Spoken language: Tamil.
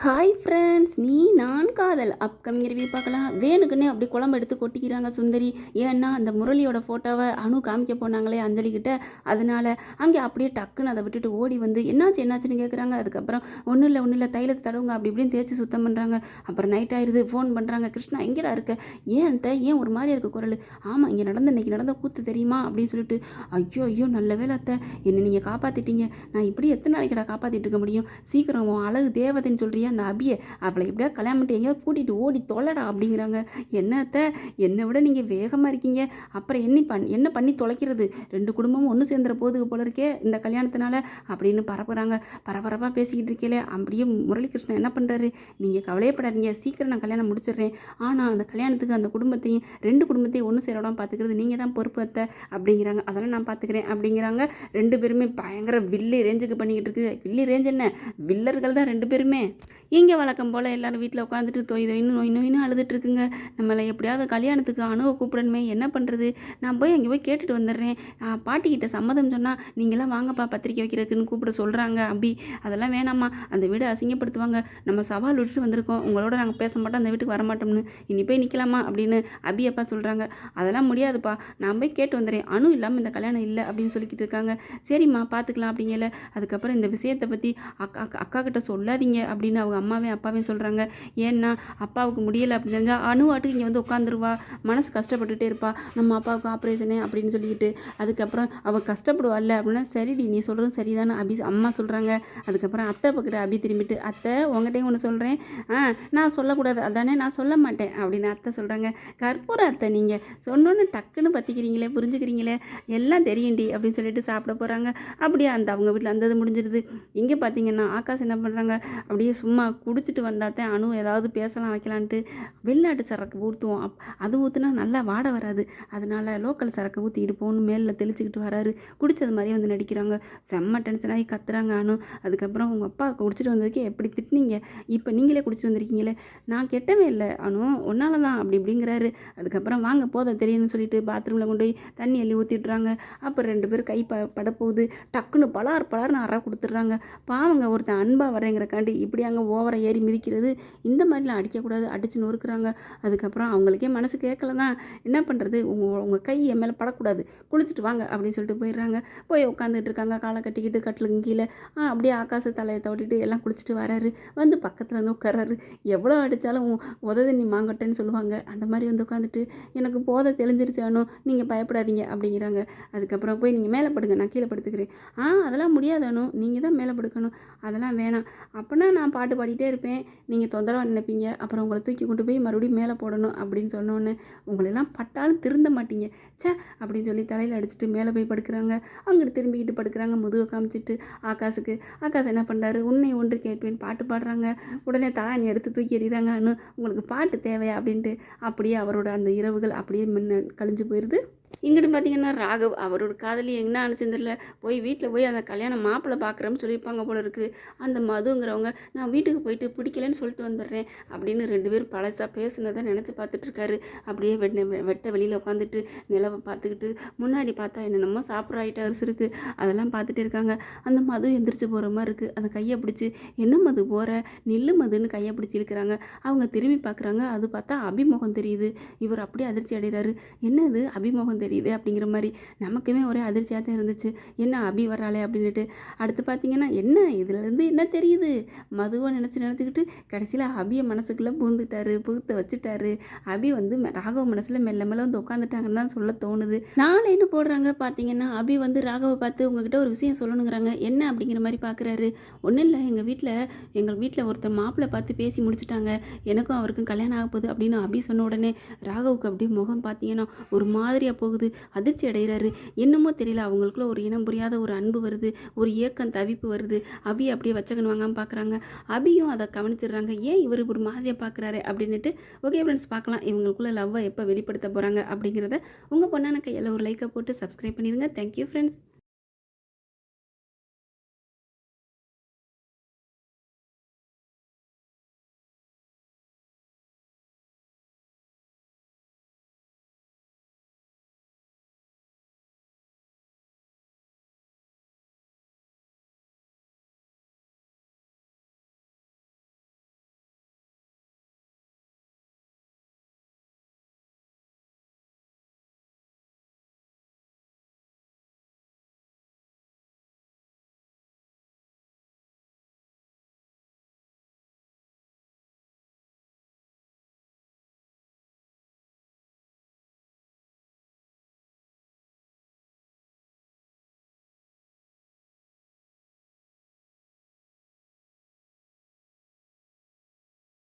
ஹாய் ஃப்ரெண்ட்ஸ், நீ நான் காதல் அப்கமிங் ரிவ்யூ பார்க்கலாம். வேணுக்குன்னே அப்படி குழம்பு எடுத்து கொட்டிக்கிறாங்க சுந்தரி. ஏன்னா அந்த முரளியோட ஃபோட்டோவை அணு காமிக்க போனாங்களே அஞ்சலிக்கிட்ட, அதனால அங்கே அப்படியே டக்குன்னு அதை விட்டுட்டு ஓடி வந்து என்னாச்சுன்னு கேட்குறாங்க. அதுக்கப்புறம் ஒன்றும் இல்லை தைலத்தை தடவுங்க அப்படி இப்படின்னு தேய்ச்சி சுத்தம் பண்ணுறாங்க. அப்புறம் நைட் ஆயிடுது, ஃபோன் பண்ணுறாங்க. கிருஷ்ணா எங்கேடா இருக்க, ஏன் ஒரு மாதிரி இருக்க குரல், ஆமாம் இங்கே இன்னைக்கு நடந்த கூத்து தெரியுமா அப்படின்னு சொல்லிட்டு, ஐயோ நல்ல வேலை அத்தை, என்னை நீங்கள் காப்பாற்றிட்டீங்க. நான் இப்படி எத்தனை நாளைக்கடா காப்பாற்றிட்டு இருக்க முடியும், சீக்கிரம் உன் அழகு தேவதைன்னு சொல்கிறியா அந்த அபியை, அவளை எப்படியா கல்யாணம் பண்ணிட்டு எங்கேயாவது கூட்டிகிட்டு ஓடி தொலைடா அப்படிங்கிறாங்க. என்னத்த என்னை விட நீங்கள் வேகமாக இருக்கீங்க, அப்புறம் என்ன பண்ணி தொலைக்கிறது, ரெண்டு குடும்பமும் ஒன்று சேர்ந்துற போதுக்கு போல இருக்கே இந்த கல்யாணத்தினால அப்படின்னு பரபரப்பாக பேசிக்கிட்டு இருக்கீங்களே. அப்படியே முரளிகிருஷ்ணன் என்ன பண்ணுறாரு, நீங்கள் கவலையப்படாதீங்க, சீக்கிரம் நான் கல்யாணம் முடிச்சிடுறேன், ஆனால் அந்த கல்யாணத்துக்கு அந்த குடும்பத்தையும் ரெண்டு குடும்பத்தையும் ஒன்று சேரோட பார்த்துக்கிறது நீங்கள் தான் பொறுப்பு அத்தை அப்படிங்கிறாங்க. அதெல்லாம் நான் பார்த்துக்கிறேன் அப்படிங்கிறாங்க. ரெண்டு பேருமே பயங்கர வில்லி ரேஞ்சுக்கு பண்ணிக்கிட்டு இருக்கு. வில்லி ரேஞ்ச் என்ன, வில்லர்கள் தான் ரெண்டு பேருமே. இங்கே வழக்கம் போல் எல்லோரும் வீட்டில் உட்காந்துட்டு நோயின்னு அழுதுட்டு இருக்குங்க. நம்மளை எப்படியாவது கல்யாணத்துக்கு அணுவை கூப்பிடணுமே, என்ன பண்ணுறது, நான் போய் அங்கே போய் கேட்டுட்டு வந்துடுறேன், பாட்டிக்கிட்ட சம்மதம் சொன்னால் நீங்களாம் வாங்கப்பா பத்திரிக்கை வைக்கிறதுக்குன்னு கூப்பிட சொல்கிறாங்க அபி, அதெல்லாம் வேணாம்மா, அந்த வீடு அசிங்கப்படுத்துவாங்க, நம்ம சவால் விட்டுட்டு வந்திருக்கோம், உங்களோட நாங்கள் பேச மாட்டோம், அந்த வீட்டுக்கு வரமாட்டோம்னு, இனி போய் நிற்கலாமா அப்படின்னு அபி அப்பா சொல்கிறாங்க. அதெல்லாம் முடியாதுப்பா, நான் போய் கேட்டு வந்துடுறேன், அணு இல்லாமல் இந்த கல்யாணம் இல்லை அப்படின்னு சொல்லிக்கிட்டு இருக்காங்க. சரிம்மா பார்த்துக்கலாம் அப்படிங்கல. அதுக்கப்புறம் இந்த விஷயத்தை பற்றி அக்கா கிட்ட சொல்லாதீங்க அப்படின்னு அவங்க அப்பாவையும் சொல்கிறாங்க. ஏன்னா அப்பாவுக்கு முடியலை அப்படின்னு தெரிஞ்சால் அணுவாட்டுக்கு இங்கே வந்து உட்காந்துருவா, மனசு கஷ்டப்பட்டுட்டே இருப்பா, நம்ம அப்பாவுக்கு ஆப்ரேஷனு அப்படின்னு சொல்லிக்கிட்டு. அதுக்கப்புறம் அவள் கஷ்டப்படுவாள்ல அப்படின்னா, சரிடி நீ சொல்கிறதும் சரிதானே அம்மா சொல்கிறாங்க. அதுக்கப்புறம் அத்தை பக்கிட்ட அபி திரும்பிட்டு, அத்தை உங்கள்கிட்டையும் ஒன்று சொல்கிறேன், நான் சொல்லக்கூடாது அதானே, நான் சொல்ல மாட்டேன் அப்படின்னு அத்தை சொல்கிறாங்க. கற்பூர அத்தை, நீங்கள் சொன்னோன்னு டக்குன்னு பற்றிக்கிறீங்களே, புரிஞ்சுக்கிறீங்களே, எல்லாம் தெரியும்டி அப்படின்னு சொல்லிட்டு சாப்பிட போகிறாங்க. அப்படியே அந்த அவங்க வீட்டில் அந்த இது முடிஞ்சிருது. இங்கே பார்த்தீங்கன்னா ஆகாஷ் என்ன பண்ணுறாங்க, அப்படியே சும்மா குடிச்சிட்டு வந்தாத்தான் அணு ஏதாவது பேசலாம் வைக்கலான்ட்டு வெளிநாட்டு சரக்கு ஊற்றுவோம், அது ஊற்றுனா நல்லா வாட வராது, அதனால லோக்கல் சரக்கு ஊற்றிக்கிட்டு போகணும் மேலில் தெளிச்சுக்கிட்டு வராரு. குடித்தது மாதிரியே வந்து நடிக்கிறாங்க. செம்ம டென்ஷனாகி கத்துறாங்க அணு. அதுக்கப்புறம் உங்கள் அப்பா குடிச்சிட்டு வந்ததுக்கே எப்படி திட்டினீங்க, இப்போ நீங்களே குடிச்சிட்டு வந்திருக்கீங்களே, நான் கெட்டவே இல்லை அணு, ஒன்னால தான் அப்படி இப்படிங்கிறாரு. அதுக்கப்புறம் வாங்க போத தெரியும்னு சொல்லிட்டு பாத்ரூமில் கொண்டு போய் தண்ணி அள்ளி ஊற்றிடுறாங்க. அப்புறம் ரெண்டு பேரும் கை படப்போகுது, டக்குன்னு பலார்னு அற கொடுத்துட்றாங்க. பாவங்க ஒருத்தன் அன்பாக வரேங்கிறக்காண்டி இப்படி அங்கே ஓவரை ஏறி மிதிக்கிறது, இந்த மாதிரிலாம் அடிக்கக்கூடாது, அடித்து நொறுக்குறாங்க. அதுக்கப்புறம் அவங்களுக்கே மனசு கேட்கல தான், என்ன பண்ணுறது, உங்கள் கை என் மேலே படக்கூடாது, குளிச்சுட்டு வாங்க அப்படின்னு சொல்லிட்டு போயிடுறாங்க. போய் உட்காந்துட்டு இருக்காங்க, காலை கட்டிக்கிட்டு கட்டிலுக்கு கீழே. அப்படியே ஆகாச தலையை தவிட்டிட்டு எல்லாம் குளிச்சுட்டு வராரு. வந்து பக்கத்தில் வந்து உட்காராரு. எவ்வளோ அடித்தாலும் உதவி நீ மாங்கட்டேன்னு சொல்லுவாங்க, அந்த மாதிரி வந்து உட்காந்துட்டு, எனக்கு போதை தெளிஞ்சிருச்சானோ, நீங்கள் பயப்படாதீங்க அப்படிங்கிறாங்க. அதுக்கப்புறம் போய் நீங்கள் மேலே படுங்க, நான் கீழே படுத்துக்கிறேன். அதெல்லாம் முடியாதானோ, நீங்கள் தான் மேலே படுக்கணும், அதெல்லாம் வேணாம், அப்போனா நான் பாட்டு பாடிட்டே இருப்பேன், நீங்கள் தொந்தரவாக நினைப்பீங்க, அப்புறம் உங்களை தூக்கி கொண்டு போய் மறுபடியும் மேலே போடணும் அப்படின்னு சொன்னோன்னே, உங்களெல்லாம் பட்டாலும் திருந்த மாட்டீங்க சே அப்படின்னு சொல்லி தலையில் அடிச்சுட்டு மேலே போய் படுக்கிறாங்க. அங்கிட்டு திரும்பிக்கிட்டு படுக்கிறாங்க, முதுகை காமிச்சிட்டு ஆகாஷ் என்ன பண்ணுறாரு, உன்னை ஒன்று கேட்பேன் பாட்டு பாடுறாங்க. உடனே தலாணி எடுத்து தூக்கி எறிகிறாங்க. உங்களுக்கு பாட்டு தேவையா அப்படின்ட்டு. அப்படியே அவரோட அந்த இரவுகள் அப்படியே கழிஞ்சு போயிடுது. இங்கிட்டு பார்த்தீங்கன்னா ராகவ் அவரோட காதலி என்ன அனுச்சிருந்தில்ல, போய் வீட்டில் போய் அந்த கல்யாணம் மாப்பிள்ளை பார்க்குறோம்னு சொல்லியிருப்பாங்க போல இருக்குது. அந்த மதுங்கிறவங்க நான் வீட்டுக்கு போயிட்டு பிடிக்கலன்னு சொல்லிட்டு வந்துடுறேன் அப்படின்னு ரெண்டு பேரும் பழசாக பேசுனதை நினச்சி பார்த்துட்ருக்காரு. அப்படியே வெட்ட வெளியில் உட்காந்துட்டு நிலவை பார்த்துக்கிட்டு, முன்னாடி பார்த்தா என்னென்னமோ சாப்பிட்ற ஐட்டம்ஸ் இருக்குது, அதெல்லாம் பார்த்துட்டு இருக்காங்க. அந்த மது எந்திரிச்சு போகிற மாதிரி இருக்குது. அந்த கையை பிடிச்சி, என்ன மது போகிற, நில்லு மதுன்னு கையை பிடிச்சி இருக்கிறாங்க. அவங்க திரும்பி பார்க்குறாங்க. அது பார்த்தா அபிமுகம் தெரியுது. இவர் அப்படியே அதிர்ச்சி அடைகிறாரு. என்னது அபிமுகம் தெரியுது அப்படிங்கிற மாதிரி நமக்குமே ஒரே அதிர்ச்சியாக தான் இருந்துச்சு. என்ன அபி வராளே அப்படின்ட்டு. அடுத்து பார்த்தீங்கன்னா என்ன இதுலேருந்து என்ன தெரியுது, மதுவை நினச்சிக்கிட்டு கடைசியில் அபியை மனசுக்குள்ளே புகுத்து வச்சுட்டாரு. அபி வந்து ராகவ மனசில் மெல்ல வந்து உட்காந்துட்டாங்கன்னு தான் சொல்ல தோணுது. நாளைன்னு போடுறாங்க பார்த்தீங்கன்னா, அபி வந்து ராகவை பார்த்து உங்ககிட்ட ஒரு விஷயம் சொல்லணுங்கிறாங்க. என்ன அப்படிங்கிற மாதிரி பார்க்குறாரு. ஒன்றும் இல்லை, எங்கள் வீட்டில் ஒருத்தர் மாப்பிள்ளை பார்த்து பேசி முடிச்சுட்டாங்க, எனக்கும் அவருக்கும் கல்யாணம் ஆக போகுது அப்படின்னு அபி சொன்ன உடனே ராகவுக்கு அப்படியே முகம் பார்த்தீங்கன்னா ஒரு மாதிரியாக போகுது. அதிர்ச்சி அடைகிறாரு. என்னமோ தெரியல, அவங்களுக்குள்ள ஒரு இனம் புரியாத ஒரு அன்பு வருது, ஒரு ஏக்கம் தவிப்பு வருது. அபி அப்படியே வச்சக்கணும் வாங்காமல் பார்க்குறாங்க. அபியும் அதை கவனிச்சிடுறாங்க. ஏன் இவர் ஒரு மாதிரியாக பார்க்குறாரு அப்படின்ட்டு. ஓகே ஃப்ரெண்ட்ஸ், பார்க்கலாம் இவங்களுக்குள்ள லவ்வை எப்போ வெளிப்படுத்த போகிறாங்க அப்படிங்கிறத. உங்கள் பொண்ணான கையில் ஒரு லைக்கை போட்டு சப்ஸ்கிரைப் பண்ணிடுங்க. Thank you friends.